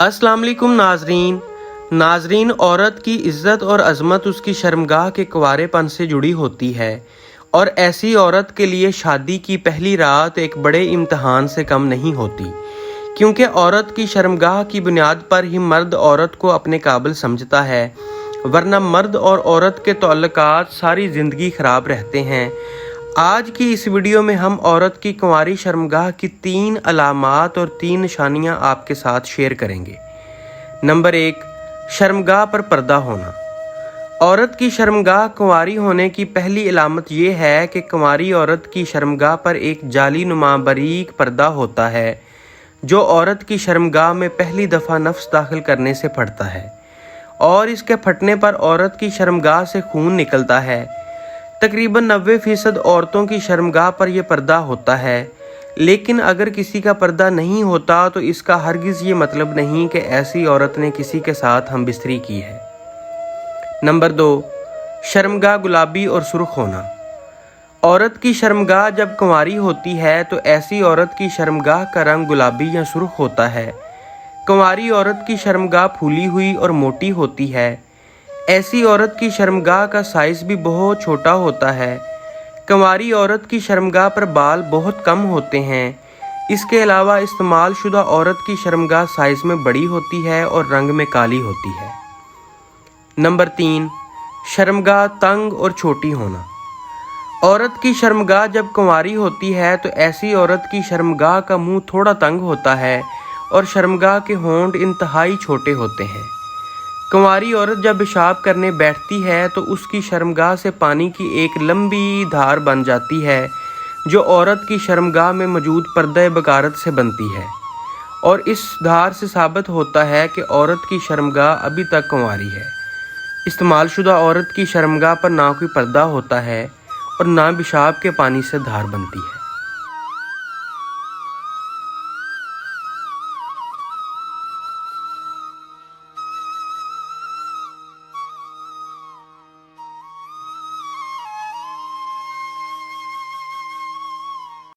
अस्सलाम वालेकुम नाजरीन, औरत की इज़्ज़त और अज़मत उसकी शर्मगाह के कुंवारेपन से जुड़ी होती है और ऐसी औरत के लिए शादी की पहली रात एक बड़े इम्तहान से कम नहीं होती, क्योंकि औरत की शर्मगाह की बुनियाद पर ही मर्द औरत को अपने काबिल समझता है, वरना मर्द और औरत के ताल्लुकात सारी ज़िंदगी ख़राब रहते हैं। आज की इस वीडियो में हम औरत की कुंवारी शर्मगाह की 3 अलामात और 3 निशानियां आपके साथ शेयर करेंगे। नंबर 1, शर्मगाह पर पर्दा होना। औरत की शर्मगाह कुंवारी होने की पहली अलामत ये है कि कुंवारी औरत की शर्मगाह पर एक जाली नुमा बारीक पर्दा होता है, जो औरत की शर्मगाह में पहली दफ़ा नफ्स दाखिल करने से फटता है और इसके फटने पर औरत की शर्मगाह से खून निकलता है। तकरीबन 90% औरतों की शर्मगाह पर यह पर्दा होता है, लेकिन अगर किसी का पर्दा नहीं होता तो इसका हरगिज़ ये मतलब नहीं कि ऐसी औरत ने किसी के साथ हमबिस्तरी की है। नंबर 2, शर्मगाह गुलाबी और सुर्ख होना। औरत की शर्मगाह जब कुंवारी होती है तो ऐसी औरत की शर्मगाह का रंग गुलाबी या सुर्ख होता है। कुंवारी औरत की शर्मगाह फूली हुई और मोटी होती है। ऐसी औरत की शर्मगाह का साइज़ भी बहुत छोटा होता है। कुंवारी औरत की शर्मगाह पर बाल बहुत कम होते हैं। इसके अलावा इस्तेमाल शुदा औरत की शर्मगाह साइज़ में बड़ी होती है और रंग में काली होती है। नंबर 3, शर्मगाह तंग और छोटी होना। औरत की शर्मगाह जब कुंवारी होती है तो ऐसी औरत की शर्मगाह का मुंह थोड़ा तंग होता है और शर्मगाह के होंठ इंतहाई छोटे होते हैं। कुंवारी औरत जब पेशाब करने बैठती है तो उसकी शर्मगाह से पानी की एक लंबी धार बन जाती है, जो औरत की शर्मगाह में मौजूद पर्दे बकारत से बनती है, और इस धार से साबित होता है कि औरत की शर्मगाह अभी तक कुंवारी है। इस्तेमाल शुदा औरत की शर्मगाह पर ना कोई पर्दा होता है और ना पेशाब के पानी से धार बनती है।